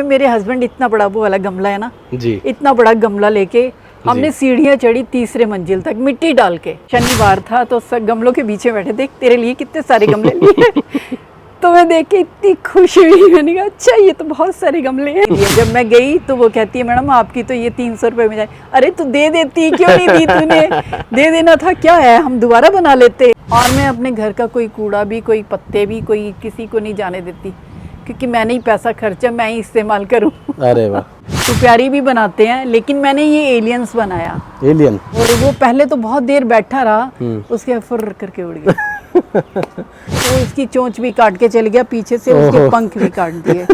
मेरे हस्बैंड इतना बड़ा वो वाला गमला है ना जी, इतना बड़ा गमला लेके हमने सीढ़ियाँ चढ़ी तीसरे मंजिल तक मिट्टी डाल के। शनिवार था तो सब गमलों के पीछे बैठे, देख तेरे लिए कितने सारे गमले लिए। तो मैं देख के इतनी खुश हुई, मैंने कहा अच्छा ये तो बहुत सारे गमले हैं। जब मैं गई तो वो कहती है मैडम आपकी तो ये 300 रुपये में जाए। अरे तू दे देती, क्यों नहीं दी तूने, दे देना था, क्या है हम दोबारा बना लेते। और मैं अपने घर का कोई कूड़ा भी, कोई पत्ते भी, कोई किसी को नहीं जाने देती, क्योंकि मैंने ही पैसा खर्चा, मैं ही इस्तेमाल करूं। अरे वाह। तो प्यारी भी बनाते हैं, लेकिन मैंने ये एलियंस बनाया। एलियन? और वो पहले तो बहुत देर बैठा रहा, उसके फुर्र करके उड़ गया। तो इसकी चोंच भी काट के चल गया पीछे से, उसके पंख भी काट दिए।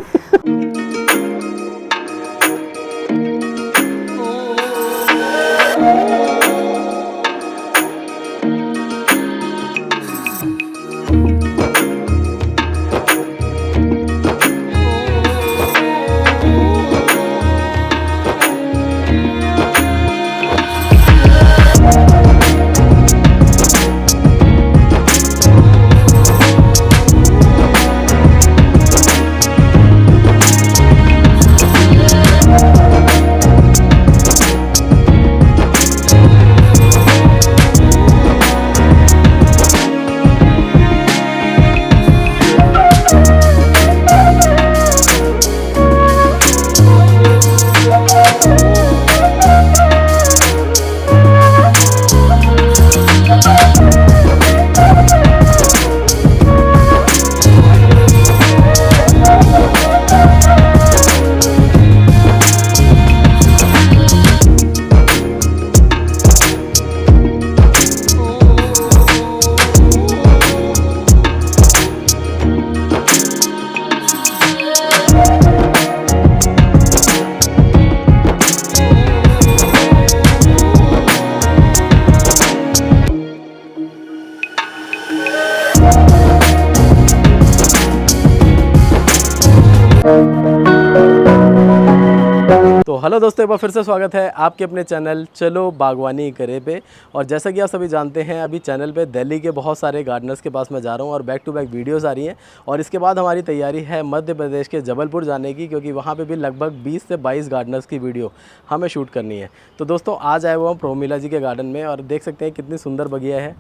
तो हेलो दोस्तों, एक बार फिर से स्वागत है आपके अपने चैनल चलो बागवानी करे पे। और जैसा कि आप सभी जानते हैं, अभी चैनल पे दिल्ली के बहुत सारे गार्डनर्स के पास मैं जा रहा हूँ और बैक टू बैक वीडियोस आ रही हैं। और इसके बाद हमारी तैयारी है मध्य प्रदेश के जबलपुर जाने की, क्योंकि वहाँ पे भी लगभग 20 से 22 गार्डनर्स की वीडियो हमें शूट करनी है। तो दोस्तों आज आए हुए हम प्रोमिला जी के गार्डन में और देख सकते हैं कितनी सुंदर बगिया है।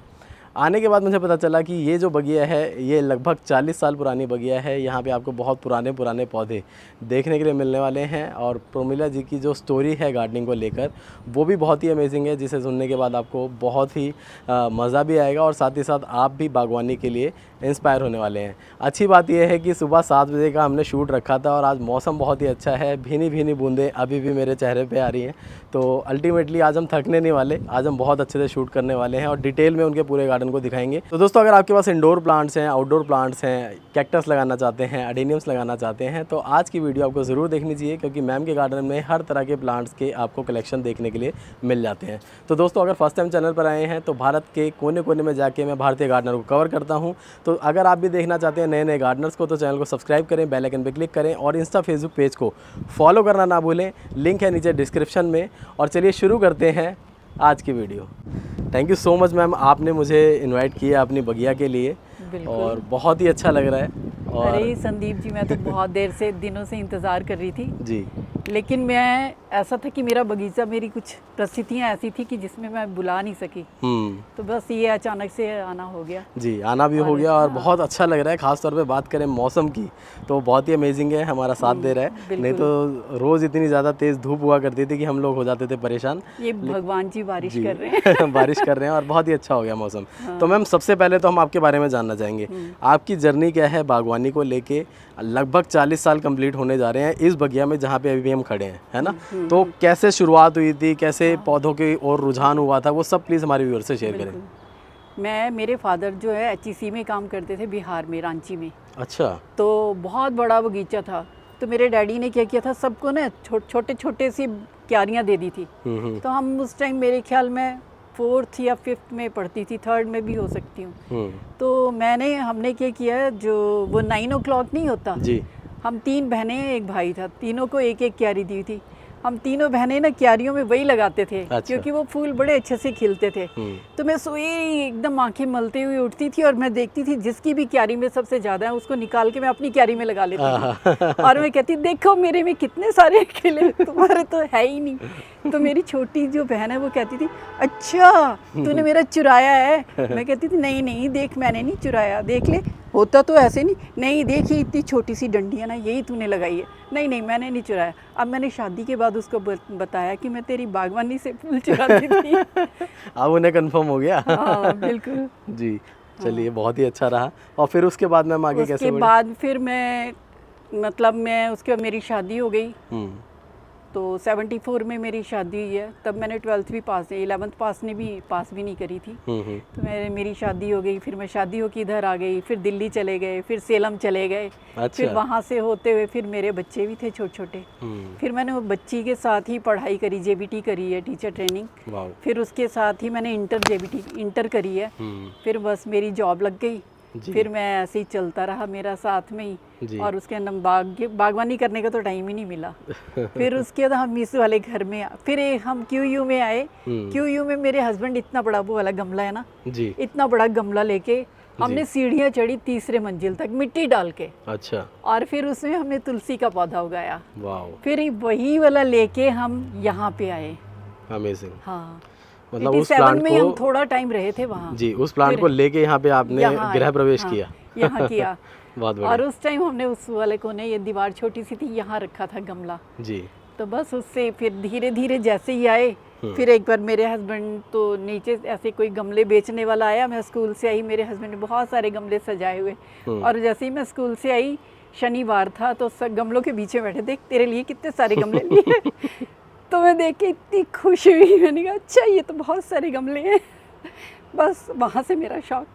आने के बाद मुझे पता चला कि ये जो बगिया है ये लगभग 40 साल पुरानी बगिया है। यहाँ पे आपको बहुत पुराने पुराने पौधे देखने के लिए मिलने वाले हैं। और प्रोमिला जी की जो स्टोरी है गार्डनिंग को लेकर वो भी बहुत ही अमेजिंग है, जिसे सुनने के बाद आपको बहुत ही मज़ा भी आएगा और साथ ही साथ आप भी बागवानी के लिए इंस्पायर होने वाले हैं। अच्छी बात यह है कि सुबह 7 बजे का हमने शूट रखा था और आज मौसम बहुत ही अच्छा है। भीनी भीनी बूंदें अभी भी मेरे चेहरे पे आ रही हैं। तो अल्टीमेटली आज हम थकने नहीं वाले, आज हम बहुत अच्छे से शूट करने वाले हैं और डिटेल में उनके पूरे गार्डन को दिखाएंगे। तो दोस्तों अगर आपके पास इंडोर प्लांट्स हैं, आउटडोर प्लांट्स हैं, कैक्टस लगाना चाहते हैं, एडेनियम्स लगाना चाहते हैं, तो आज की वीडियो आपको ज़रूर देखनी चाहिए, क्योंकि मैम के गार्डन में हर तरह के प्लांट्स के आपको कलेक्शन देखने के लिए मिल जाते हैं। तो दोस्तों अगर फर्स्ट टाइम चैनल पर आए हैं तो भारत के कोने कोने में जाके मैं भारतीय गार्डनर को कवर करता हूँ। तो अगर आप भी देखना चाहते हैं नए नए गार्डनर्स को, तो चैनल को सब्सक्राइब करें, बेल आइकन पर क्लिक करें और इंस्टा फेसबुक पेज को फॉलो करना ना भूलें। लिंक है नीचे डिस्क्रिप्शन में। और चलिए शुरू करते हैं आज की video. Thank you so much ma'am, आपने मुझे इनवाइट किया अपनी बगिया के लिए और बहुत ही अच्छा लग रहा है। और अरे संदीप जी, मैं तो बहुत देर से, दिनों से इंतज़ार कर रही थी जी, लेकिन मैं ऐसा था कि मेरा बगीचा, मेरी कुछ परिस्थितियाँ ऐसी थी कि जिसमें मैं बुला नहीं सकी। तो बस ये अचानक से आना हो गया। जी, आना भी हो गया और बहुत अच्छा लग रहा है। ख़ास तौर पे बात करें मौसम की तो बहुत ही अमेजिंग है, हमारा साथ दे रहा है। नहीं तो रोज़ इतनी ज़्यादा तेज़ धूप हुआ करती थी कि हम लोग हो जाते थे परेशान। ये भगवान जी बारिश कर रहे हैं। बारिश कर रहे हैं और बहुत ही अच्छा हो गया मौसम। तो मैम सबसे पहले तो हम आपके बारे में जानना चाहेंगे, आपकी जर्नी क्या है बागवानी को लेके। लगभग 40 साल कंप्लीट होने जा रहे हैं इस बगिया में जहाँ पे अभी हम खड़े हैं, है ना। तो कैसे शुरुआत हुई थी, कैसे पौधों की और रुझान हुआ था, वो सब प्लीज़ हमारे व्यूअर से शेयर करें। मेरे फादर जो है HEC में काम करते थे, बिहार में, रांची में। अच्छा। तो बहुत बड़ा बगीचा था। तो मेरे डैडी ने क्या किया था, सबको ना छोटे छोटे सी क्यारियाँ दे दी थी। तो हम उस टाइम मेरे ख्याल में 4th या 5th में पढ़ती थी, 3rd में भी हो सकती हूँ। तो हमने क्या किया, जो वो 9 o'clock नहीं होता जी, हम 3 बहनें एक भाई था, तीनों को एक एक क्यारी दी थी। हम तीनों बहनें ना क्यारियों में वही लगाते थे। अच्छा। क्योंकि वो फूल बड़े अच्छे से खिलते थे। तो मैं सोई एकदम आंखें मलते हुए उठती थी और मैं देखती थी जिसकी भी क्यारी में सबसे ज़्यादा है उसको निकाल के मैं अपनी क्यारी में लगा लेती थी। और मैं कहती देखो मेरे में कितने सारे खिले, तुम्हारे तो है ही नहीं। तो मेरी छोटी जो बहन है वो कहती थी अच्छा तूने मेरा चुराया है। मैं कहती थी नहीं नहीं देख मैंने नहीं चुराया, देख ले होता तो ऐसे नहीं देखी इतनी छोटी सी डंडी है ना यही तूने लगाई है। नहीं नहीं मैंने नहीं चुराया। अब मैंने शादी के बाद उसको बताया कि मैं तेरी बागवानी से फूल चुराती थी। अब उन्हें कंफर्म हो गया। हाँ बिल्कुल जी चलिए बहुत ही अच्छा रहा। और फिर उसके बाद मैम आगे कैसे उसके बढ़े? बाद फिर मैं मतलब मैं उसके बाद मेरी शादी हो गई। तो 74 में मेरी शादी हुई है। तब मैंने 12th भी पास 11th पास भी नहीं करी थी। तो मेरी शादी हो गई। फिर मैं शादी होकर इधर आ गई। फिर दिल्ली चले गए, फिर सेलम चले गए। अच्छा। फिर वहाँ से होते हुए फिर मेरे बच्चे भी थे छोटे छोटे। फिर मैंने वो बच्ची के साथ ही पढ़ाई करी, जेबीटी करी है टीचर ट्रेनिंग। फिर उसके साथ ही मैंने इंटर करी है। फिर बस मेरी जॉब लग गई। फिर मैं ऐसे ही चलता रहा मेरा साथ में ही। और उसके अंदर बागवानी करने का तो टाइम ही नहीं मिला। फिर उसके बाद हम इस वाले घर में फिर हम QU में आए। QU में मेरे हस्बैंड इतना बड़ा वो वाला गमला है ना जी इतना बड़ा गमला लेके हमने सीढ़ियाँ चढ़ी 3रे मंजिल तक मिट्टी डाल के। अच्छा। और फिर उसमें हमने तुलसी का पौधा उगाया। वाह। फिर वही वाला लेके हम यहाँ पे आए। अमेजिंग। हाँ मतलब उस प्लांट में को हम थोड़ा टाइम रहे थे वहाँ। जी उस प्लांट को लेके यहाँ पे आपने गृह प्रवेश किया। यहाँ किया। बहुत बढ़िया। और उस टाइम हमने उस वाले कोने ये दीवार छोटी सी थी यहाँ रखा था गमला। जी तो बस उससे फिर धीरे धीरे जैसे ही आए फिर एक बार मेरे हस्बैंड तो नीचे ऐसे कोई गमले बेचने वाला आया। मैं स्कूल से आई, मेरे हस्बैंड ने बहुत सारे गमले सजाए हुए। और जैसे ही मैं स्कूल से आई शनिवार था तो सब गमलों के बीच में बैठे, देख तेरे लिए कितने सारे गमले लिए। तो मैं देख के इतनी खुश हुई। मैंने कहा अच्छा ये तो बहुत सारे गमले हैं। बस वहाँ से मेरा शौक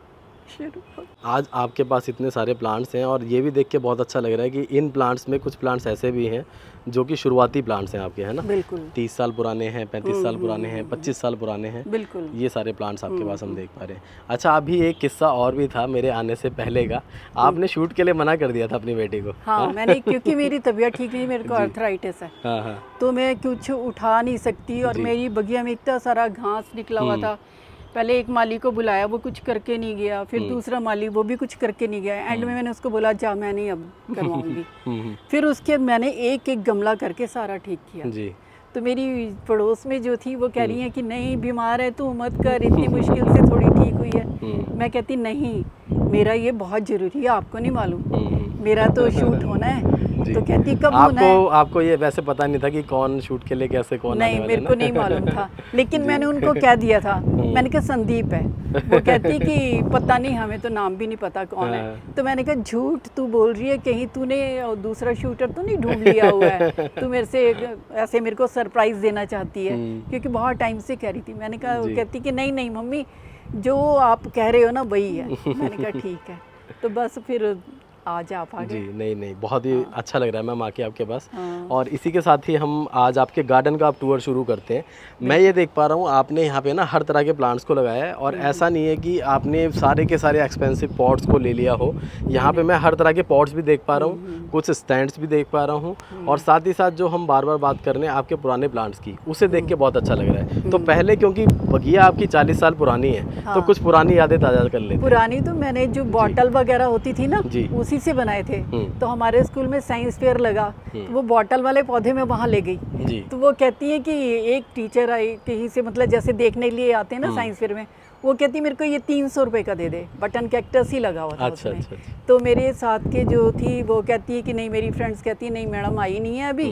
शुरू हो। आज आपके पास इतने सारे प्लांट्स हैं और ये भी देख के बहुत अच्छा लग रहा है कि इन प्लांट्स में कुछ प्लांट्स ऐसे भी हैं जो कि शुरुआती प्लांट्स हैं आपके, है ना? बिल्कुल 30 साल पुराने हैं, 35 साल पुराने हैं, 25 साल पुराने हैं। बिल्कुल ये सारे प्लांट्स आपके पास हम देख पा रहे हैं। अच्छा अभी एक किस्सा और भी था मेरे आने से पहले का। आपने शूट के लिए मना कर दिया था अपनी बेटी को। हाँ मैंने क्योंकि मेरी तबीयत ठीक नहीं, मेरे को आर्थराइटिस है। हाँ। तो मैं कुछ उठा नहीं सकती और मेरी बगिया में इतना सारा घास निकला हुआ था। पहले एक माली को बुलाया, वो कुछ करके नहीं गया। फिर दूसरा माली, वो भी कुछ करके नहीं गया। एंड में मैंने उसको बोला जा मैं नहीं अब करवाऊंगी। फिर उसके बाद मैंने एक एक गमला करके सारा ठीक किया। जी। तो मेरी पड़ोस में जो थी वो कह रही है कि नहीं बीमार है तू मत कर, इतनी मुश्किल से थोड़ी ठीक हुई है। मैं कहती नहीं मेरा ये बहुत ज़रूरी है, आपको नहीं मालूम मेरा तो शूट होना है। तो कहती कब होना है? आपको ये वैसे पता नहीं था कि कौन शूट के लिए कैसे कौन नहीं मेरे को नहीं मालूम था। लेकिन मैंने उनको कह दिया था, मैंने कहा संदीप है। वो कहती कि पता नहीं हमें तो नाम भी नहीं पता कौन है। तो मैंने कहा झूठ तू बोल रही है, कहीं तूने दूसरा शूटर तो नहीं ढूंढ लिया हुआ है? तू मेरे से ऐसे मेरे को सरप्राइज देना चाहती है? क्योंकि बहुत टाइम से कह रही थी। मैंने कहा, कहती कि नहीं नहीं मम्मी जो आप कह रहे हो ना वही है। मैंने कहा ठीक है। तो बस फिर आज आप आ गए। जी नहीं बहुत ही अच्छा लग रहा है मैम आके आपके पास। और इसी के साथ ही हम आज आपके गार्डन का आप टूर शुरू करते हैं। मैं ये देख पा रहा हूँ आपने यहाँ पे ना हर तरह के प्लांट्स को लगाया है और ऐसा नहीं है कि आपने सारे के सारे एक्सपेंसिव पॉट्स को ले लिया हो। यहाँ पे मैं हर तरह के पॉट्स भी देख पा रहा हूँ, कुछ स्टैंड्स भी देख पा रहा हूँ और साथ ही साथ जो हम बार बार बात कर रहे हैं आपके पुराने प्लांट्स की, उसे देख के बहुत अच्छा लग रहा है। तो पहले क्योंकि बगिया आपकी 40 साल पुरानी है तो कुछ पुरानी यादें ताज़ा कर लेते। पुरानी तो मैंने जो बॉटल वगैरह होती थी ना उसी से बनाए थे। तो हमारे स्कूल में साइंस फेयर लगा, तो वो बॉटल वाले पौधे में वहाँ ले गई। तो वो कहती है कि एक टीचर आई कहीं से, मतलब जैसे देखने के लिए आते हैं ना साइंस फेयर में, वो कहती मेरे को ये 300 रुपये का दे दे। बटन कैक्टस ही लगा हुआ था उसमें। तो मेरे साथ के जो थी वो कहती है कि नहीं, मेरी फ्रेंड्स कहती है नहीं मैडम आई नहीं है अभी,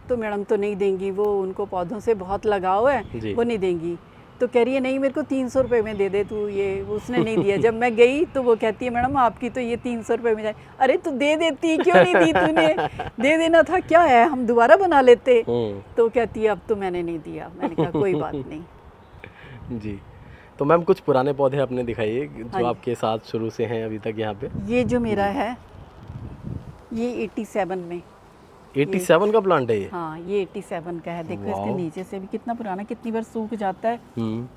तो मैडम तो नहीं देंगी, वो उनको पौधों से बहुत लगाव है, वो नहीं देंगी। तो कह रही है नहीं मेरे को 300 रुपये में दे दे तू, ये उसने नहीं दिया। जब मैं गई तो वो कहती है मैडम आपकी तो ये 300 रुपये में जाए। अरे तू दे देती, क्यों नहीं दी तूने? दे देना था, क्या है हम दोबारा बना लेते। तो कहती है अब तो मैंने नहीं दिया। मैंने कहा कोई बात नहीं। जी तो मैम कुछ पुराने पौधे अपने दिखाइए जो आपके साथ शुरू से हैं अभी तक यहाँ पे। ये जो मेरा है ये 87 में 87 का प्लांट है ये? हाँ ये 87 का है। देखो इसके नीचे से भी कितना पुराना, कितनी बार सूख जाता है।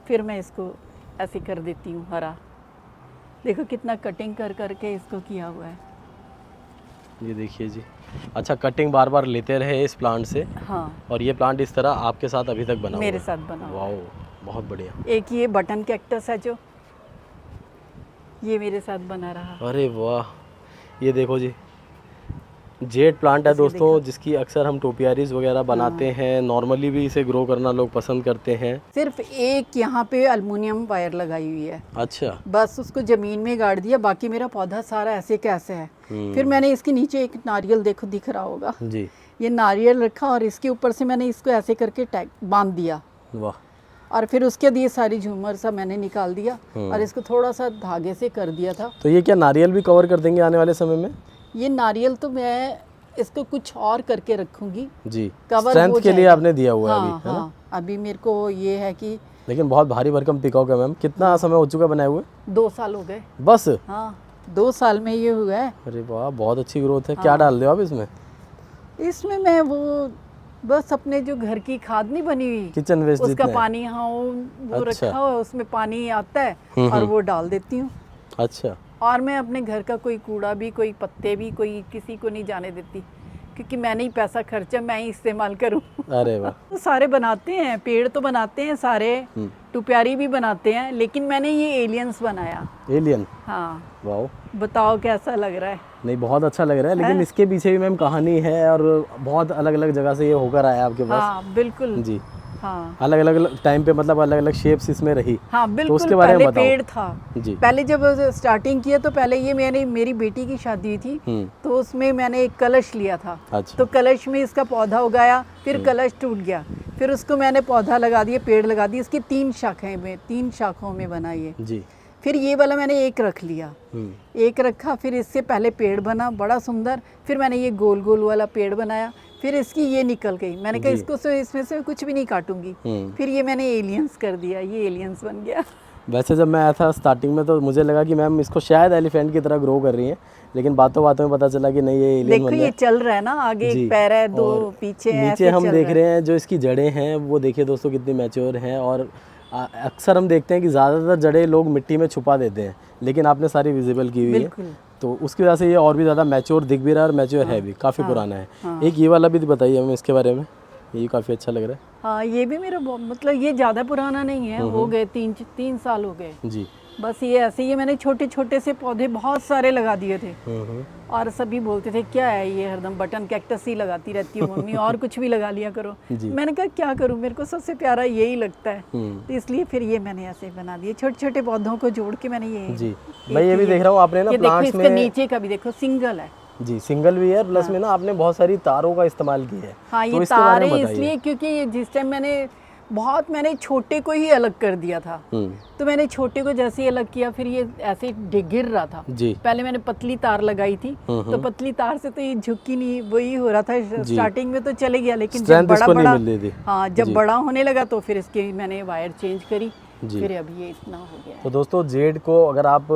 फिर मैं इसको ऐसे कर देती हूँ हरा। देखो कितना कटिंग कर करके इसको किया हुआ है। ये देखिए जी। अच्छा, कटिंग बार बार लेते रहे इस प्लांट से, हाँ, और ये प्लांट इस तरह आपके साथ अभी तक बना मेरे हुआ साथ बना है। हुआ है। वाओ, बहुत बढ़िया। एक ये बटन कैक्टस है जो ये मेरे साथ बना रहा। अरे वाह, ये देखो जी, जेड प्लांट है इसे दोस्तों, देखो। जिसकी अक्सर हम टोपियारीज वगैरह बनाते हैं। नॉर्मली भी इसे ग्रो करना लोग पसंद करते हैं। सिर्फ एक यहाँ पे अल्मुनियम वायर लगाई हुई है, अच्छा। बस उसको जमीन में गाड़ दिया, बाकी मेरा पौधा सारा ऐसे कैसे है। फिर मैंने इसके नीचे एक नारियल देखो दिख रहा होगा, जी। ये नारियल रखा और इसके ऊपर से मैंने इसको ऐसे करके टैग बांध दिया, वाह। और फिर उसके दिए सारी झूमर सब मैंने निकाल दिया और इसको थोड़ा सा धागे से कर दिया था। तो ये क्या नारियल भी कवर कर देंगे आने वाले समय में? ये नारियल तो मैं इसको कुछ और करके रखूंगी, जी, कवर स्ट्रेंथ हो के लिए जाएगा। आपने दिया हुआ है हाँ, अभी, है ना? हाँ, अभी मेरे को ये है कि लेकिन बहुत भारी भरकम पिकॉक है मैम। कितना समय हो चुका बनाए हुए? 2 साल हो गए। बस? हाँ, 2 साल में ये हुआ है। अरे वाह, बहुत अच्छी ग्रोथ है। क्या डाल रहे हो आप इसमें? इसमें मैं वो बस अपने जो घर की खाद नहीं बनी हुई, किचन वेस्ट उसका जितना है? पानी, हाँ वो अच्छा। रखा हुआ है, उसमें पानी आता है और वो डाल देती हूँ। अच्छा। और मैं अपने घर का कोई कूड़ा भी, कोई पत्ते भी, कोई किसी को नहीं जाने देती, क्योंकि मैंने ही पैसा खर्चा, मैं ही इस्तेमाल करूँ। अरे वाह। तो सारे बनाते हैं, पेड़ तो बनाते हैं सारे, टुप्यारी भी बनाते हैं, लेकिन मैंने ये एलियंस बनाया। एलियन? हाँ, वाओ। बताओ कैसा लग रहा है? नहीं, बहुत अच्छा लग रहा है, लेकिन इसके पीछे भी मैम कहानी है, और बहुत अलग अलग जगह से ये होकर आया आपके पास। हाँ बिल्कुल। जी। हाँ, अलग अलग टाइम पे, मतलब अलग अलग शेप्स इसमें रही। हाँ तो बिल्कुल। उसके बारे में पहले बताओ। पेड़ था। जी। पहले जब स्टार्टिंग किया तो पहले ये मेरी बेटी की शादी हुई थी, तो उसमें मैंने एक कलश लिया था। अच्छा। तो कलश में इसका पौधा उगाया, फिर कलश टूट गया, फिर उसको मैंने पौधा लगा दिया, पेड़ लगा दिया, इसकी 3 शाखाओं में बना ये। जी। फिर ये वाला मैंने एक रख लिया, एक रखा, फिर इससे पहले पेड़ बना बड़ा सुंदर, फिर मैंने ये गोल गोल वाला पेड़ बनाया, फिर इसकी ये निकल गई, मैंने कहा इसको इसमें से कुछ भी नहीं काटूंगी, फिर ये मैंने एलियंस कर दिया, ये एलियंस बन गया। वैसे जब मैं आया था स्टार्टिंग में तो मुझे लगा कि मैम इसको शायद एलिफेंट की तरह ग्रो कर रही हैं, लेकिन बातों बातों में पता चला कि नहीं, ये एलियन देखो बन ये गया। चल रहा है ना, आगे जी। एक पैर है, 2 और पीछे नीचे ऐसे हम चल देख रहा रहे हैं जो इसकी जड़ें हैं, वो देखिए दोस्तों कितनी मैच्योर हैं। और अक्सर हम देखते हैं कि ज़्यादातर जड़ें लोग मिट्टी में छुपा देते हैं, लेकिन आपने सारी विजिबल की हुई है, बिल्कुल। तो उसकी वजह से ये और भी ज़्यादा मैच्योर दिख भी रहा है, और मैच्योर है भी, काफ़ी पुराना है। एक ये वाला भी बताइए हमें इसके बारे में, ये काफ़ी अच्छा लग रहा है। हाँ, ये भी मेरा मतलब ये ज़्यादा पुराना नहीं है, हो गए 3 साल हो गए। जी। बस ये ऐसे ही मैंने छोटे छोटे से पौधे बहुत सारे लगा दिए थे, और सभी बोलते थे क्या है ये, हरदम बटन कैक्टस ही लगाती रहती हो मम्मी, और कुछ भी लगा लिया करो। मैंने कहा क्या करूं, मेरे को सबसे प्यारा यही लगता है, तो इसलिए फिर ये मैंने ऐसे बना दिए, छोटे छोटे पौधों को जोड़ के मैंने ये। जी, मैं ये भी देख रहा हूँ आपने ना ये देखो, प्लांट्स इसके में। नीचे का भी देखो, सिंगल है। जी, सिंगल भी है, प्लस में ना आपने बहुत सारी तारों का इस्तेमाल किया है। हाँ, तो ये इसके बारे तारे में बताइए। इसलिए क्योंकि जिस टाइम मैंने छोटे को ही अलग कर दिया था, तो मैंने छोटे को जैसे ही अलग किया, फिर ये ऐसे गिर रहा था। जी। पहले मैंने पतली तार लगाई थी, तो पतली तार से तो ये झुकी नहीं, वही हो रहा था स्टार्टिंग में, तो चले गया, लेकिन जब बड़ा बड़ा, हाँ जब बड़ा होने लगा तो फिर इसकी मैंने वायर चेंज करी, फिर अभी ये इतना हो गया है। तो दोस्तों, जेड को अगर आप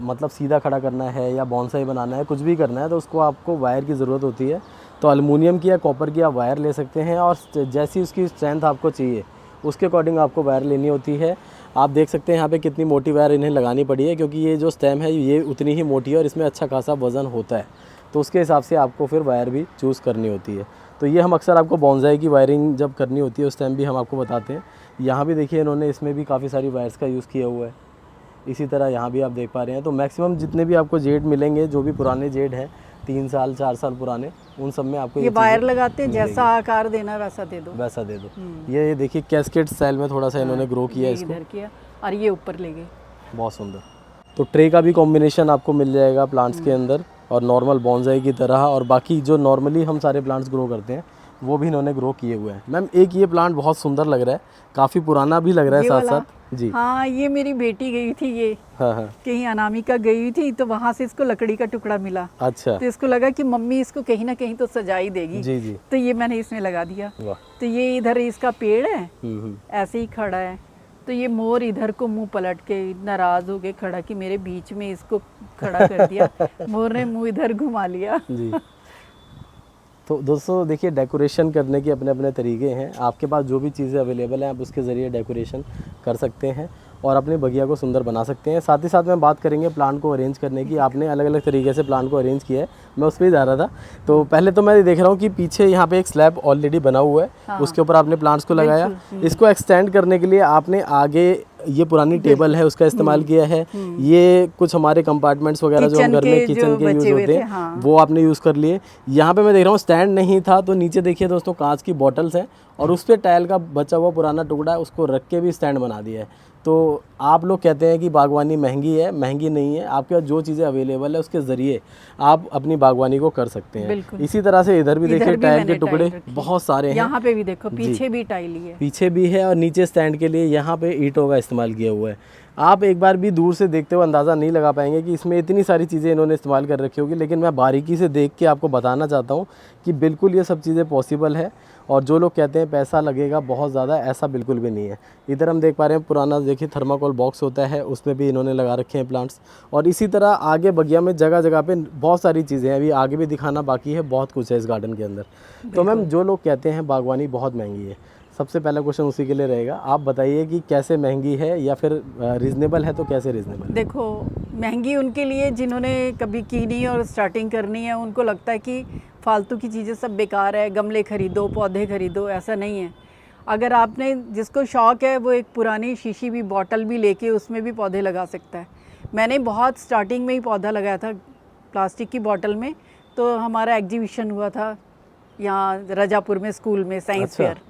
मतलब सीधा खड़ा करना है या बॉन्साई बनाना है, कुछ भी करना है, तो उसको आपको वायर की ज़रूरत होती है। तो एल्युमिनियम की या कॉपर की आप वायर ले सकते हैं, और जैसी उसकी स्ट्रेंथ आपको चाहिए उसके अकॉर्डिंग आपको वायर लेनी होती है। आप देख सकते हैं यहाँ पे कितनी मोटी वायर इन्हें लगानी पड़ी है, क्योंकि ये जो स्टेम है ये उतनी ही मोटी है और इसमें अच्छा खासा वज़न होता है, तो उसके हिसाब से आपको फिर वायर भी चूज़ करनी होती है। तो ये हम अक्सर आपको बॉन्साई की वायरिंग जब करनी होती है उस टाइम भी हम आपको बताते हैं। यहाँ भी देखिए इन्होंने इसमें भी काफ़ी सारी वायर्स का यूज़ किया हुआ है, इसी तरह यहाँ भी आप देख पा रहे हैं। तो मैक्सिमम जितने भी आपको जेड मिलेंगे, जो भी पुराने जेड हैं 3 साल 4 साल पुराने, उन सब में आपको ये वायर लगाते हैं, जैसा आकार देना वैसा दे दो, वैसा दे दो। ये देखिए कैस्केड स्टाइल में थोड़ा सा इन्होंने ग्रो किया है इसको, इधर किया और ये ऊपर ले गए, बहुत सुंदर। तो ट्रे का भी कॉम्बिनेशन आपको मिल जाएगा प्लांट्स के अंदर, और नॉर्मल बॉन्साई की तरह, और बाकी जो नॉर्मली हम सारे प्लांट्स ग्रो करते हैं वो भी इन्होंने ग्रो किए हुए हैं। मैम एक ये प्लांट बहुत सुंदर लग रहा है, काफ़ी पुराना भी लग रहा है साथ साथ। जी हाँ, ये मेरी बेटी गई थी, ये हाँ कहीं अनामिका गई हुई थी, तो वहाँ से इसको लकड़ी का टुकड़ा मिला। अच्छा। तो इसको लगा कि मम्मी इसको कहीं ना कहीं तो सजाई देगी। जी जी। तो ये मैंने इसमें लगा दिया। वाह। तो ये इधर इसका पेड़ है, ऐसे ही खड़ा है, तो ये मोर इधर को मुंह पलट के नाराज हो के खड़ा, कि मेरे बीच में इसको खड़ा कर दिया। मोर ने मुंह इधर घुमा लिया। जी। तो दोस्तों देखिए, डेकोरेशन करने के अपने अपने तरीके हैं। आपके पास जो भी चीज़ें अवेलेबल हैं आप उसके ज़रिए डेकोरेशन कर सकते हैं और अपने बगिया को सुंदर बना सकते हैं। साथ ही साथ में बात करेंगे प्लांट को अरेंज करने की। आपने अलग अलग तरीके से प्लांट को अरेंज किया है, मैं उस पर ही जा रहा था। तो पहले तो मैं देख रहा हूँ कि पीछे यहाँ पे एक स्लैब ऑलरेडी बना हुआ है, हाँ। उसके ऊपर आपने प्लांट्स को लगाया। इसको एक्सटेंड करने के लिए आपने आगे ये पुरानी टेबल है उसका इस्तेमाल किया है। ये कुछ हमारे कंपार्टमेंट्स वगैरह जो हम घर में किचन के यूज़ होते हैं, हाँ। वो आपने यूज़ कर लिए। यहाँ पे मैं देख रहा हूँ स्टैंड नहीं था, तो नीचे देखिए दोस्तों कांच की बॉटल्स हैं और उस पर टाइल का बचा हुआ पुराना टुकड़ा है, उसको रख के भी स्टैंड बना दिया है। तो आप लोग कहते हैं कि बागवानी महंगी है, महंगी नहीं है। आपके पास जो चीज़ें अवेलेबल है उसके ज़रिए आप अपनी बागवानी को कर सकते हैं। इसी तरह से इधर भी देखिए टाइल के टुकड़े बहुत सारे हैं। यहाँ पे भी देखो पीछे भी टाइल ही है, पीछे भी है और नीचे स्टैंड के लिए यहाँ पे ईंटों का इस्तेमाल किया हुआ है। आप एक बार भी दूर से देखते हुए अंदाज़ा नहीं लगा पाएंगे कि इसमें इतनी सारी चीज़ें इन्होंने इस्तेमाल कर रखी होगी, लेकिन मैं बारीकी से देख के आपको बताना चाहता हूँ कि बिल्कुल ये सब चीज़ें पॉसिबल है। और जो लोग कहते हैं पैसा लगेगा बहुत ज़्यादा, ऐसा बिल्कुल भी नहीं है। इधर हम देख पा रहे हैं पुराना देखिए थर्माकोल बॉक्स होता है, उसमें भी इन्होंने लगा रखे हैं प्लांट्स। और इसी तरह आगे बगिया में जगह जगह पे बहुत सारी चीज़ें हैं, अभी आगे भी दिखाना बाकी है, बहुत कुछ है इस गार्डन के अंदर। तो मैम, जो लोग कहते हैं बागवानी बहुत महंगी है, सबसे पहला क्वेश्चन उसी के लिए रहेगा। आप बताइए कि कैसे महंगी है या फिर रीज़नेबल है, तो कैसे रीज़नेबल है? देखो, महंगी उनके लिए जिन्होंने कभी की नहीं और स्टार्टिंग करनी है, उनको लगता है कि फालतू की चीज़ें सब बेकार है, गमले खरीदो, पौधे खरीदो। ऐसा नहीं है। अगर आपने, जिसको शौक़ है, वो एक पुरानी शीशी भी, बॉटल भी लेके उसमें भी पौधे लगा सकता है। मैंने बहुत स्टार्टिंग में ही पौधा लगाया था प्लास्टिक की बॉटल में। तो हमारा एग्जीबिशन हुआ था यहाँ रजापुर में, स्कूल में, साइंस फेयर।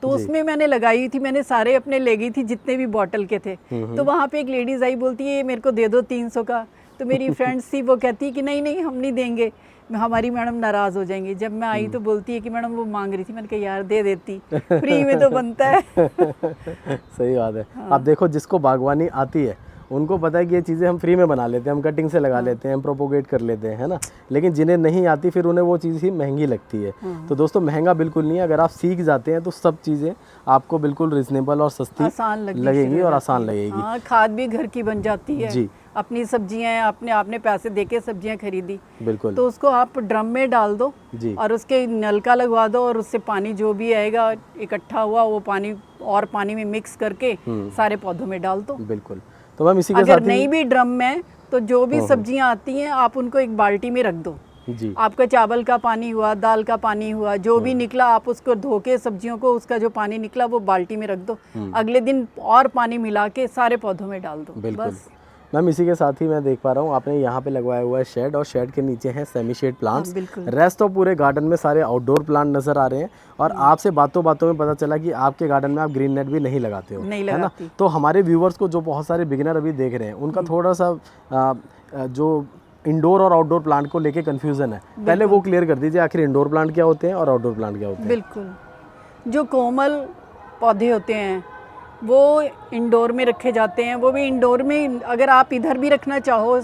तो उसमें मैंने लगाई थी, मैंने सारे अपने ले गई थी जितने भी बॉटल के थे। तो वहाँ पे एक लेडीज़ आई, बोलती है ये मेरे को दे दो 300 का। तो मेरी फ्रेंड्स थी, वो कहती कि नहीं नहीं हम नहीं देंगे, हमारी मैडम नाराज़ हो जाएंगी। जब मैं आई तो बोलती है कि मैडम वो मांग रही थी। मैंने कहा यार दे देती, फ्री में तो बनता है। सही बात है। अब देखो, जिसको बागवानी आती है उनको पता है कि ये चीज़ें हम फ्री में बना लेते हैं, हम कटिंग से लगा लेते हैं, हम प्रोपोगेट कर लेते हैं, है ना। लेकिन जिन्हें नहीं आती फिर उन्हें वो चीज़ ही महंगी लगती है। तो दोस्तों, महंगा बिल्कुल नहीं है। अगर आप सीख जाते हैं तो सब चीज़ें आपको बिल्कुल रिजनेबल और सस्ती आसान लगेंगी और आसान लगेगी। हाँ, खाद भी घर की बन जाती है जी। अपनी सब्जियां हैं, आपने पैसे देके सब्जियां खरीदी, बिल्कुल, तो उसको आप ड्रम में डाल दो जी, और उसके नलका लगवा दो और उससे पानी जो भी आएगा इकट्ठा हुआ वो पानी और पानी में मिक्स करके सारे पौधों में डाल दो। बिल्कुल। तो मैम इसी के अगर साथ नहीं भी ड्रम में, तो जो भी सब्जियां आती हैं आप उनको एक बाल्टी में रख दो। जी, आपका चावल का पानी हुआ, दाल का पानी हुआ, जो भी निकला आप उसको धो के सब्जियों को, उसका जो पानी निकला वो बाल्टी में रख दो। अगले दिन और पानी मिला के सारे पौधों में डाल दो। बिल्कुल। बस। मैम इसी के साथ ही मैं देख पा रहा हूँ आपने यहाँ पे लगवाया हुआ है शेड, और शेड के नीचे हैं semi shade plants. Rest of पूरे गार्डन में सारे आउटडोर प्लांट नजर आ रहे हैं। और आपसे बातों बातों में पता चला कि आपके गार्डन में आप ग्रीन नेट भी नहीं लगाते हो, नहीं है ना। तो हमारे व्यूवर्स को, जो बहुत सारे बिगिनर अभी देख रहे हैं, उनका थोड़ा सा जो इंडोर और आउटडोर प्लांट को लेके कंफ्यूजन है, पहले वो क्लियर कर दीजिए, आखिर इंडोर प्लांट क्या होते हैं और आउटडोर प्लांट क्या होते हैं। बिल्कुल, जो कोमल पौधे होते हैं वो इंडोर में रखे जाते हैं। वो भी इंडोर में, अगर आप इधर भी रखना चाहो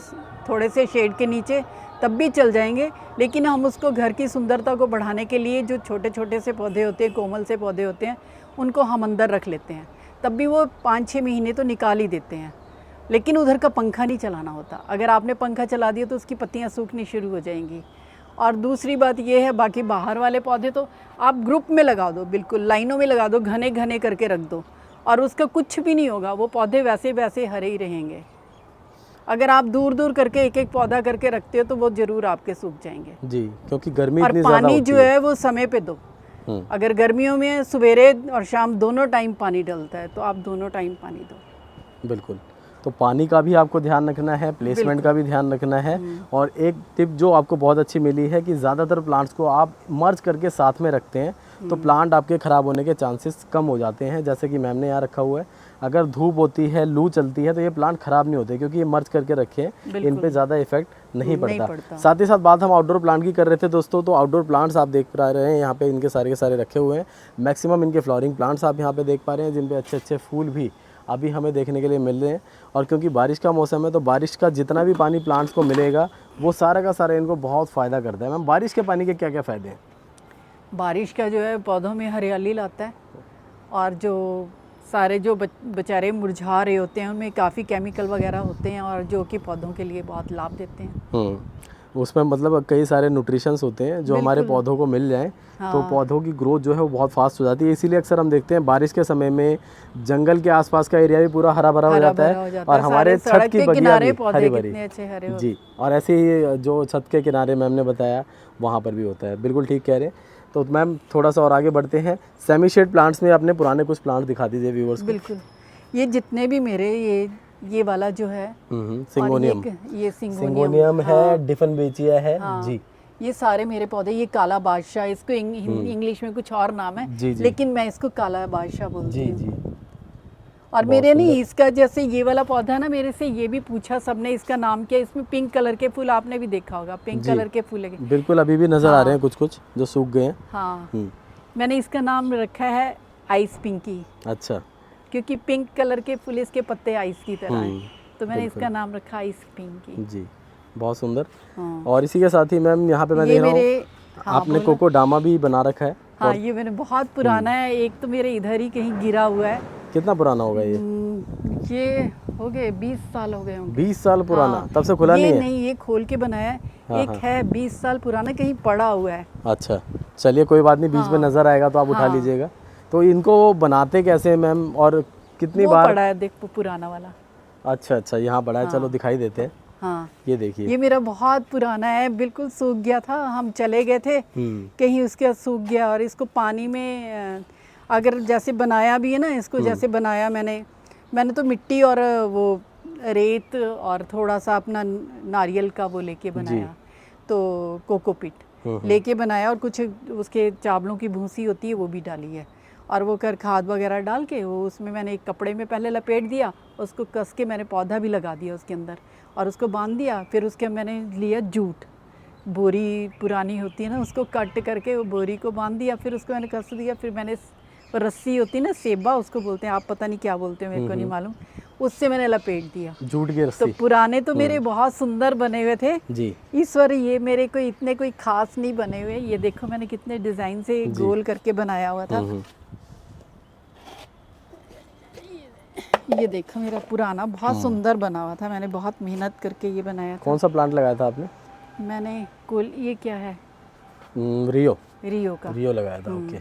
थोड़े से शेड के नीचे, तब भी चल जाएंगे। लेकिन हम उसको घर की सुंदरता को बढ़ाने के लिए जो छोटे छोटे से पौधे होते हैं, कोमल से पौधे होते हैं, उनको हम अंदर रख लेते हैं। तब भी वो 5-6 महीने तो निकाल ही देते हैं। लेकिन उधर का पंखा नहीं चलाना होता। अगर आपने पंखा चला दिया तो उसकी पत्तियाँ सूखनी शुरू हो जाएंगी। और दूसरी बात ये है, बाकी बाहर वाले पौधे तो आप ग्रुप में लगा दो, बिल्कुल लाइनों में लगा दो, घने घने करके रख दो, और उसका कुछ भी नहीं होगा। वो पौधे वैसे वैसे हरे ही रहेंगे। अगर आप दूर दूर करके एक एक पौधा करके रखते हो तो वो जरूर आपके सूख जाएंगे। जी, क्योंकि गर्मी और इतनी ज़्यादा पानी होती जो है वो समय पे दो। अगर गर्मियों में सवेरे और शाम दोनों टाइम पानी डलता है, तो आप दोनों टाइम पानी दो। बिल्कुल। तो पानी का भी आपको ध्यान रखना है, प्लेसमेंट का भी ध्यान रखना है। और एक टिप जो आपको बहुत अच्छी मिली है कि ज़्यादातर प्लांट्स को आप मर्ज करके साथ में रखते हैं, तो प्लांट आपके ख़राब होने के चांसेस कम हो जाते हैं। जैसे कि मैम ने यहाँ रखा हुआ है, अगर धूप होती है, लू चलती है, तो ये प्लांट ख़राब नहीं होते, क्योंकि ये मर्ज करके रखे हैं, इन पे ज़्यादा इफेक्ट नहीं पड़ता। साथ ही साथ बात हम आउटडोर प्लांट की कर रहे थे दोस्तों, तो आउटडोर प्लांट्स आप देख पा रहे हैं यहाँ पे इनके सारे के सारे रखे हुए हैं। मैक्सिमम इनके फ्लावरिंग प्लांट्स आप यहाँ पे देख पा रहे हैं, जिन पे अच्छे अच्छे फूल भी अभी हमें देखने के लिए मिल रहे हैं। और क्योंकि बारिश का मौसम है, तो बारिश का जितना भी पानी प्लांट्स को मिलेगा वो सारा का सारा इनको बहुत फ़ायदा करता है। मैम, बारिश के पानी के क्या क्या फ़ायदे हैं? बारिश का जो है पौधों में हरियाली लाता है, और जो सारे जो बेचारे मुरझा रहे होते हैं उनमें काफ़ी केमिकल वगैरह होते हैं, और जो कि पौधों के लिए बहुत लाभ देते हैं। उसमें मतलब कई सारे न्यूट्रिशंस होते हैं जो हमारे पौधों को मिल जाएं तो पौधों की ग्रोथ जो है वो बहुत फास्ट हो जाती है। इसीलिए अक्सर हम देखते हैं बारिश के समय में जंगल के आसपास का एरिया भी पूरा हरा भरा हो जाता है और हमारे छत की बगिया भी हरी भरी जी। और ऐसे ही जो छत के किनारे मैम ने बताया वहाँ पर भी होता है, बिल्कुल ठीक कह रहे हैं। तो मैम थोड़ा सा और आगे बढ़ते हैं, सेमी शेड प्लांट्स में अपने पुराने कुछ प्लांट दिखा दीजिए व्यूअर्स को। बिल्कुल, ये जितने भी मेरे ये वाला जो है सिंगोनियम, ये सिंगोनियम है, डिफनबेचिया है जी। ये सारे मेरे पौधे, ये काला बादशाह, इसको इंग्लिश में कुछ और नाम है लेकिन मैं इसको काला बादशाह बोलती हूँ। और मेरे नहीं, इसका जैसे ये वाला पौधा है ना, मेरे से ये भी पूछा सबने इसका नाम क्या है। इसमें पिंक कलर के फूल आपने भी देखा होगा, पिंक कलर के फूल लगे, बिल्कुल अभी भी नजर आ रहे हैं कुछ कुछ जो सूख गए हैं। हाँ, मैंने इसका नाम रखा है आइस पिंकी। अच्छा, क्योंकि पिंक कलर के फूल, इसके पत्ते आइस की तरह हैं, तो मैंने इसका नाम रखा आइस पिंकी जी। बहुत सुंदर। और इसी के साथ ही मैम यहाँ पे मैं देख रहा हूँ आपने कोकोडामा भी बना रखा है। हाँ, ये मैंने बहुत पुराना है, एक तो मेरे इधर ही कहीं गिरा हुआ है। कितना पुराना होगा ये हो गए 20 साल हो गए होंगे। 20 साल पुराना, तब से खुला नहीं है? नहीं, ये खोल के बनाया है। एक है 20 साल पुराना, कहीं पड़ा हुआ है। अच्छा, चलिए कोई बात नहीं, बीच में नजर आएगा तो आप उठा लीजिएगा। तो इनको बनाते कैसे हैं मैम और कितनी बार? पड़ा है, देख पुराना वाला। अच्छा अच्छा, यहाँ पड़ा है, चलो दिखाई देते हैं। हाँ, ये देखिए, ये मेरा बहुत पुराना है, बिल्कुल सूख गया था, हम चले गए थे कहीं, उसके बाद सूख गया। और इसको पानी में अगर जैसे बनाया भी है ना, इसको जैसे बनाया मैंने तो मिट्टी और वो रेत और थोड़ा सा अपना नारियल का वो लेके बनाया, तो कोकोपीट लेके बनाया, और कुछ उसके चावलों की भूसी होती है वो भी डाली है, और वो कर खाद वगैरह डाल के वो उसमें मैंने एक कपड़े में पहले लपेट दिया, उसको कस के मैंने पौधा भी लगा दिया उसके अंदर और उसको बांध दिया। फिर उसके मैंने लिया जूट, बोरी पुरानी होती है ना, उसको कट करके वो बोरी को बांध दिया, फिर उसको मैंने कस दिया। फिर मैंने रस्सी होती है ना, सेबा उसको बोलते हैं, आप पता नहीं क्या बोलते हैं, मेरे को नहीं मालूम, उससे मैंने लपेट दिया जूट की रस्सी। तो पुराने तो मेरे बहुत सुंदर बने हुए थे जी। इस बार ये मेरे को इतने कोई खास नहीं बने हुए। ये देखो मैंने कितने डिजाइन से गोल करके बनाया हुआ था। ये देखो मेरा पुराना बहुत सुंदर बना हुआ था, मैंने बहुत मेहनत करके ये बनाया था। कौन सा प्लांट लगाया था आपने? मैंने ये क्या है? रियो का रियो लगाया था। ओके,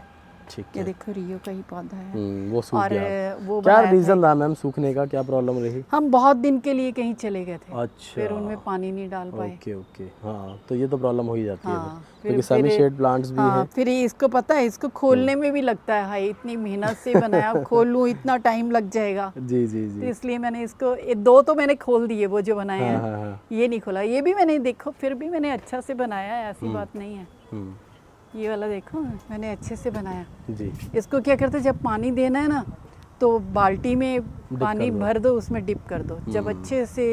ठीक है। ये देखो रियो का ही पौधा है। वो सूख और गया। वो क्या रीजन था मैम सूखने का, क्या प्रॉब्लम रही? हम बहुत दिन के लिए कहीं चले गए थे। अच्छा, फिर उनमें पानी नहीं डाल पाए। ओके ओके, हाँ, तो ये तो प्रॉब्लम हो ही जाती है क्योंकि फिर सेमी शेड प्लांट्स भी हैं। फिर इसको पता है, इसको खोलने में भी लगता है, हाय इतनी मेहनत से बनाया, खोल लूँ इतना टाइम लग जाएगा। जी जी जी। तो इसलिए मैंने इसको 2 तो मैंने खोल दिए, वो जो बनाए हैं, ये नहीं खोला। ये भी मैंने देखो, फिर भी मैंने अच्छा से बनाया है, ऐसी बात नहीं है। ये वाला देखो मैंने अच्छे से बनाया जी। इसको क्या करते, जब पानी देना है ना तो बाल्टी में पानी भर दो, उसमें डिप कर दो, जब अच्छे से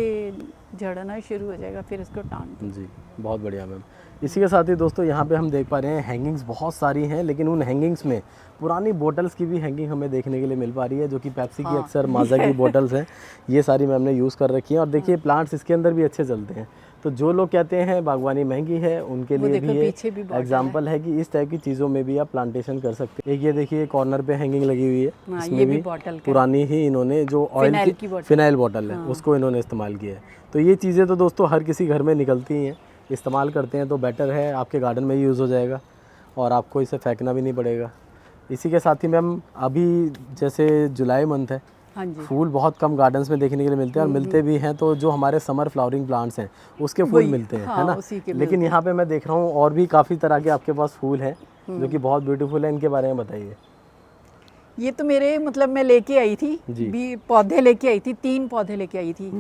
झड़ना शुरू हो जाएगा फिर इसको टांग दो। जी, बहुत बढ़िया मैम। इसी के साथ ही दोस्तों यहाँ पे हम देख पा रहे हैं हैंगिंग्स बहुत सारी हैं, लेकिन उन हैंगिंग्स में पुरानी बोटल्स की भी हैंगिंग हमें देखने के लिए मिल पा रही है, जो कि पेप्सी की अक्सर माजा की बोटल्स हैं, ये सारी मैम ने यूज़ कर रखी हैं। और देखिए प्लांट्स इसके अंदर भी अच्छे चलते हैं। तो जो लोग कहते हैं बागवानी महंगी है, उनके लिए भी ये एग्जाम्पल है कि इस टाइप की चीज़ों में भी आप प्लांटेशन कर सकते हैं। एक ये देखिए कॉर्नर पे हैंगिंग लगी हुई है, इसमें भी पुरानी ही इन्होंने जो ऑयल की फिनाइल बॉटल है उसको इन्होंने इस्तेमाल किया है। तो ये चीज़ें तो दोस्तों हर किसी घर में निकलती हैं, इस्तेमाल करते हैं तो बेटर है, आपके गार्डन में ही यूज़ हो जाएगा और आपको इसे फेंकना भी नहीं पड़ेगा। इसी के साथ ही मैम अभी जैसे जुलाई मंथ है, हाँ जी, फूल बहुत कम गार्डन्स में देखने के लिए मिलते हैं, और मिलते भी हैं तो जो हमारे समर फ्लावरिंग प्लांट्स हैं उसके फूल मिलते हैं, है ना। लेकिन यहाँ पे मैं देख रहा हूँ और भी काफ़ी तरह के आपके पास फूल हैं जो कि बहुत ब्यूटीफुल है, इनके बारे में बताइए। ये तो मेरे मतलब मैं लेके आई थी भी, पौधे लेके आई थी, 3 पौधे लेके आई थी।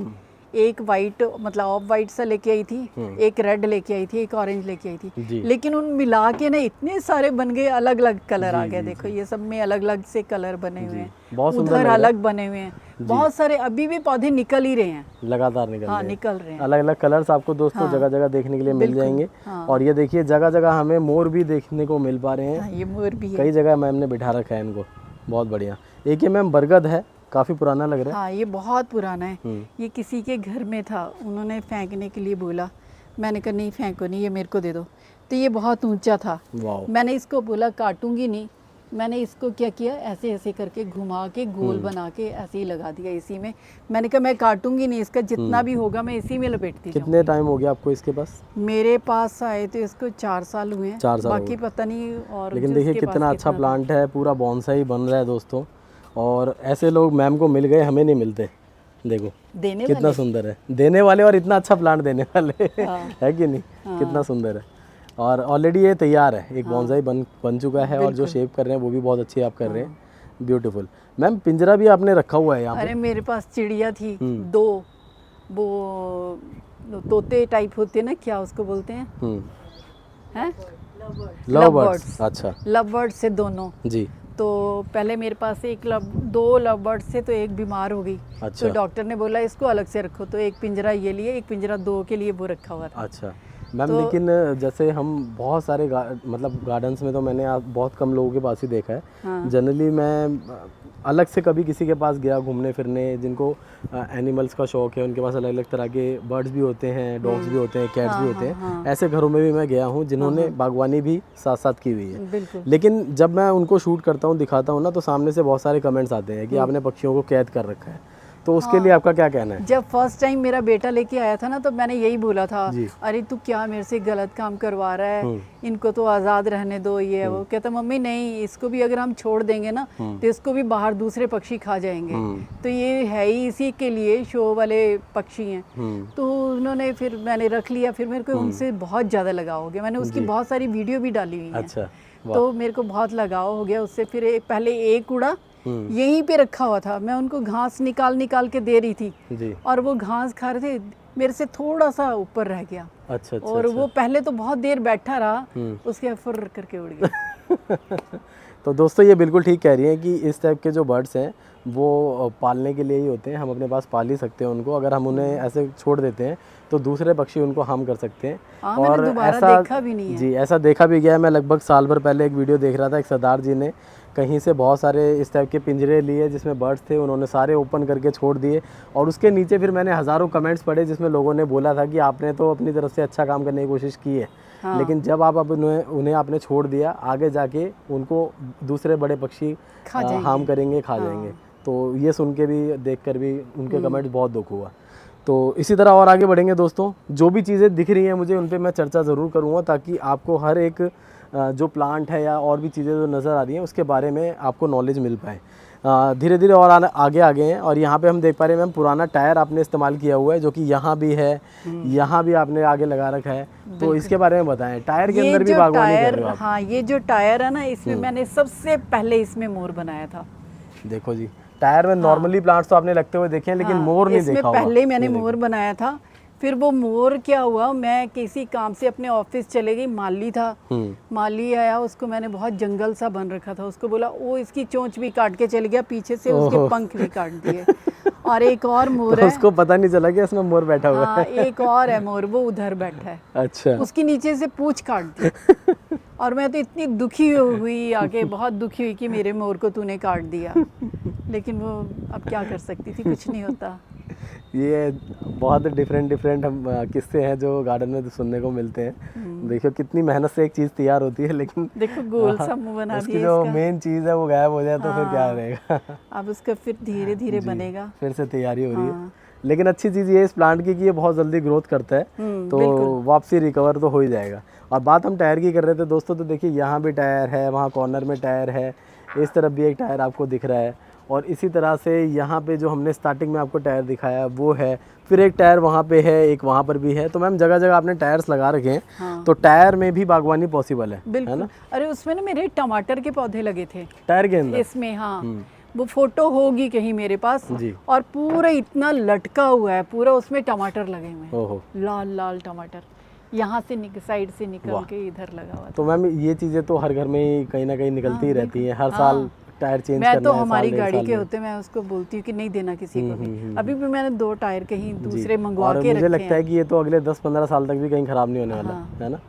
एक वाइट मतलब ऑफ वाइट सा लेके आई थी, एक रेड लेके आई थी, एक ऑरेंज लेके आई थी, लेकिन उन मिला के ना इतने सारे बन गए, अलग अलग कलर आ गए। देखो ये सब में अलग अलग से कलर बने हुए हैं, उधर अलग बने हुए हैं, बहुत सारे अभी भी पौधे निकल ही रहे हैं, लगातार निकल रहे हैं। अलग अलग कलर्स आपको दोस्तों जगह जगह देखने के लिए मिल जाएंगे। और ये देखिए जगह जगह हमें मोर भी देखने को मिल पा रहे हैं। ये मोर भी कई जगह मैम ने बिठा रखा है इनको, बहुत बढ़िया। एक ये मैम बरगद है, काफ़ी पुराना लग रहा है। हाँ, ये बहुत पुराना है। ये किसी के घर में था, उन्होंने फेंकने के लिए बोला, मैंने कहा नहीं फेंको नहीं, ये मेरे को दे दो। तो ये बहुत ऊंचा था, मैंने इसको बोला काटूंगी नहीं, मैंने इसको क्या किया, ऐसे ऐसे करके घुमा के गोल बना के ऐसे ही लगा दिया इसी में। मैंने कहा मैं काटूंगी नहीं इसका, जितना भी होगा मैं इसी में लपेटती जाऊंगी। कितने टाइम हो गया आपको इसके पास? मेरे पास आए तो इसको 4 साल हुए हैं, 4 साल बाकी हो गए। पता नहीं। और लेकिन देखिए जिसके पास कितना अच्छा कितना था। प्लांट है, पूरा बॉन्साई बन रहा है दोस्तों। और ऐसे लोग मैम को मिल गए, हमें नहीं मिलते। देखो देने कितना वाले। सुंदर है, देने वाले और इतना अच्छा प्लांट देने वाले हाँ। है कि नहीं? कितना सुंदर है। और ऑलरेडी ये तैयार है, एक बॉन्साई बन चुका है। और जो शेप कर रहे हैं वो भी बहुत अच्छी आप कर रहे हैं, ब्यूटीफुल। मैम पिंजरा भी आपने रखा हुआ है यहाँ पे? अरे मेरे पास चिड़िया थी 2, वो तोते टाइप होते हैं ना, क्या उसको बोलते हैं, हैं? Love birds. अच्छा लव बर्ड से दोनों। जी। तो पहले मेरे पास 2 लव बर्ड से, तो एक बीमार हो गई। अच्छा। तो डॉक्टर ने बोला इसको अलग से रखो, तो एक पिंजरा ये लिए, एक पिंजरा 2 के लिए वो रखा हुआ था। अच्छा मैम, लेकिन जैसे हम बहुत सारे मतलब गार्डन्स में तो मैंने बहुत कम लोगों के पास ही देखा है। हाँ। जनरली मैं अलग से कभी किसी के पास गया घूमने फिरने, जिनको एनिमल्स का शौक है, उनके पास अलग अलग तरह के बर्ड्स भी होते हैं, डॉग्स भी होते हैं, कैट्स भी होते हैं। ऐसे घरों में भी मैं गया हूँ जिन्होंने बागवानी भी साथ साथ की हुई है। बिल्कुल। लेकिन जब मैं उनको शूट करता हूँ, दिखाता हूँ ना, तो सामने से बहुत सारे कमेंट्स आते हैं कि आपने पक्षियों को कैद कर रखा है। तो उसके लिए आपका क्या कहना है? जब फर्स्ट टाइम मेरा बेटा लेके आया था ना, तो मैंने यही बोला था, जी। अरे तू क्या मेरे से गलत काम करवा रहा है, इनको तो आज़ाद रहने दो, ये वो। कहता मम्मी नहीं, इसको भी अगर हम छोड़ देंगे ना तो इसको भी बाहर दूसरे पक्षी खा जाएंगे, तो ये है ही इसी के लिए शो वाले पक्षी हैं। तो उन्होंने, फिर मैंने रख लिया। फिर मेरे को उनसे बहुत ज़्यादा लगाव हो गया, मैंने उसकी बहुत सारी वीडियो भी डाली हुई है। अच्छा। तो मेरे को बहुत लगाव हो गया उससे। फिर पहले एक उड़ा यहीं पे रखा हुआ था, मैं उनको घास निकाल निकाल के दे रही थी जी। और वो घास खा रहे थे, मेरे से थोड़ा सा ऊपर रह गया। अच्छा। और वो पहले तो बहुत देर बैठा रहा, उसके फुर करके उड़ गया। तो दोस्तों ये बिल्कुल ठीक कह रही हैं कि इस टाइप के जो बर्ड्स हैं वो पालने के लिए ही होते हैं। हम अपने पास पाल ही सकते हैं उनको। अगर हम उन्हें ऐसे छोड़ देते हैं तो दूसरे पक्षी उनको हार्म कर सकते हैं। मैंने और दोबारा ऐसा देखा भी नहीं है। जी, ऐसा देखा भी गया है। मैं लगभग साल भर पहले एक वीडियो देख रहा था, एक सरदार जी ने कहीं से बहुत सारे इस टाइप के पिंजरे लिए जिसमें बर्ड्स थे, उन्होंने सारे ओपन करके छोड़ दिए। और उसके नीचे फिर मैंने हज़ारों कमेंट्स पढ़े जिसमें लोगों ने बोला था कि आपने तो अपनी तरफ से अच्छा काम करने की कोशिश की है, लेकिन जब आप उन्हें आपने छोड़ दिया, आगे जाके उनको दूसरे बड़े पक्षी हार्म करेंगे, खा जाएंगे। तो ये सुन के भी, देख कर भी उनके कमेंट्स बहुत दुख हुआ। तो इसी तरह और आगे बढ़ेंगे दोस्तों। जो भी चीज़ें दिख रही हैं मुझे, उन पे मैं चर्चा ज़रूर करूँगा, ताकि आपको हर एक जो प्लांट है या और भी चीज़ें जो नज़र आ रही हैं उसके बारे में आपको नॉलेज मिल पाए। धीरे धीरे और आगे आगे हैं। और यहाँ पे हम देख पा रहे हैं मैम, पुराना टायर आपने इस्तेमाल किया हुआ है, जो कि यहाँ भी है, यहाँ भी आपने आगे लगा रखा है। तो इसके बारे में बताएं, टायर के अंदर भी बागवानी कर रहे हो आप? हाँ, ये जो टायर है ना, इसमें मैंने सबसे पहले इसमें मोर बनाया था। देखो जी, टायर में नॉर्मली प्लांट्स तो आपने लगते हुए देखे हैं, लेकिन मोर नहीं देखा होगा। पहले मैंने मोर बनाया था। फिर वो मोर क्या हुआ, मैं किसी काम से अपने ऑफिस चले गई, माली था, माली आया, उसको मैंने बहुत जंगल सा बन रखा था, उसको बोला वो इसकी चोंच भी काट के चल गया, पीछे से उसके पंख भी काट दिए। और एक और मोर तो है, उसको पता नहीं चला कि इसमें मोर बैठा हुआ है। एक और है मोर, वो उधर बैठा है। अच्छा। उसकी नीचे से पूंछ काट दी। और मैं तो इतनी दुखी हुई आके, बहुत दुखी हुई कि मेरे मोर को तूने काट दिया। लेकिन वो अब क्या कर सकती थी, कुछ नहीं होता। ये बहुत डिफरेंट हम किस्से हैं जो गार्डन में सुनने को मिलते हैं। देखो कितनी मेहनत से एक चीज़ तैयार होती है, लेकिन देखो गोल सा मुंह बना उसकी दिया जो इसका। मेन चीज़ है वो गायब हो जाए तो फिर क्या रहेगा। अब उसका फिर धीरे धीरे बनेगा, फिर से तैयारी हो रही है। लेकिन अच्छी चीज़ ये इस प्लांट की कि ये बहुत जल्दी ग्रोथ करता है, तो वापसी रिकवर तो हो ही जाएगा। और बात हम टायर की कर रहे थे दोस्तों, तो देखिए यहाँ भी टायर है, वहाँ कॉर्नर में टायर है, इस तरफ भी एक टायर आपको दिख रहा है। और इसी तरह से यहाँ पे जो हमने स्टार्टिंग में आपको टायर दिखाया वो है, फिर एक टायर वहाँ पे है, एक वहाँ पर भी है। तो मैम जगह जगह आपने टायर्स लगा रखे हैं। हाँ। तो टायर में भी बागवानी पॉसिबल है ना? अरे उसमें ना मेरे टमाटर के पौधे लगे थे टायर के अंदर इसमें। हाँ, वो फोटो होगी कहीं मेरे पास जी। और पूरा इतना लटका हुआ है, पूरा उसमें टमाटर लगे हुए हैं, लाल लाल टमाटर, यहाँ से साइड से निकल के इधर लगा हुआ। तो मैम ये चीज़ें तो हर घर में ही कहीं ना कहीं निकलती ही रहती हैं, हर साल टायर चेंज करना है। मैं तो हमारी गाड़ी के होते मैं उसको बोलती हूँ कि नहीं देना किसी को भी। अभी भी मैंने 2 टायर कहीं दूसरे मंगवा के रखे हैं। मुझे लगता है कि ये तो अगले 10-15 साल तक भी कहीं ख़राब नहीं होने वाला है ना?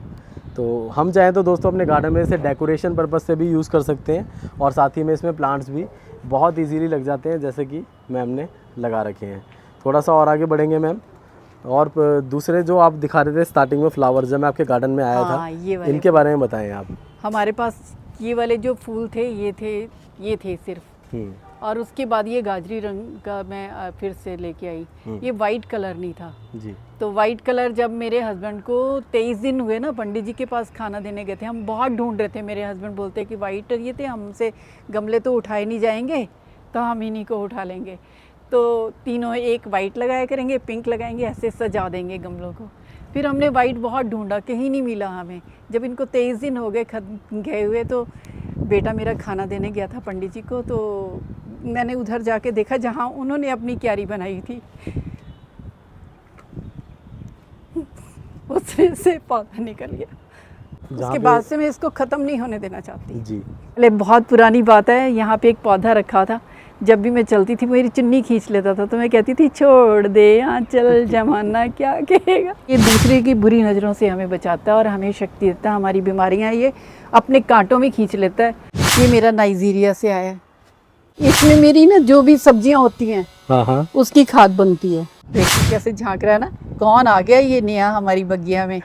तो हम चाहें तो दोस्तों अपने गार्डन में इसे डेकोरेशन पर्पज़ से भी यूज़ कर सकते हैं, और साथ ही में इसमें प्लांट्स भी बहुत इजीली लग जाते हैं, जैसे कि मैम ने लगा रखे हैं। थोड़ा सा और आगे बढ़ेंगे मैम। और दूसरे जो आप दिखा रहे थे स्टार्टिंग में फ्लावर, जब मैं आपके गार्डन में आया था, इनके बारे में बताएं आप। हमारे पास ये वाले जो फूल थे ये थे सिर्फ। और उसके बाद ये गाजरी रंग का मैं फिर से लेके आई। ये वाइट कलर नहीं था जी। तो वाइट कलर जब मेरे हस्बैंड को 23 दिन हुए ना, पंडित जी के पास खाना देने गए थे, हम बहुत ढूंढ रहे थे। मेरे हस्बैंड बोलते कि वाइट ये थे, हमसे गमले तो उठाए नहीं जाएंगे तो हम इन्हीं को उठा लेंगे। तो तीनों एक वाइट लगाया करेंगे, पिंक लगाएंगे, ऐसे सजा देंगे गमलों को। फिर हमने वाइट बहुत ढूंढा, कहीं नहीं मिला हमें। जब इनको 23 दिन हो गए गए हुए तो बेटा मेरा खाना देने गया था पंडित जी को, तो मैंने उधर जाके देखा जहाँ उन्होंने अपनी क्यारी बनाई थी, उसमें से पौधा निकल गया। उसके बाद से मैं इसको ख़त्म नहीं होने देना चाहती जी। पहले बहुत पुरानी बात है, यहाँ पे एक पौधा रखा था। जब भी मैं चलती थी मेरी चुन्नी खींच लेता था, तो मैं कहती थी छोड़ दे यहाँ चल, जमाना क्या कहेगा। ये दूसरे की बुरी नज़रों से हमें बचाता है और हमें शक्ति देता है। हमारी बीमारियाँ ये अपने कांटों में खींच लेता है। ये मेरा नाइजीरिया से आया है। इसमें मेरी ना जो भी सब्जियाँ होती हैं हाँ उसकी खाद बनती है। देखिए कैसे झांक रहा है ना, कौन आ गया ये नया हमारी बगिया में।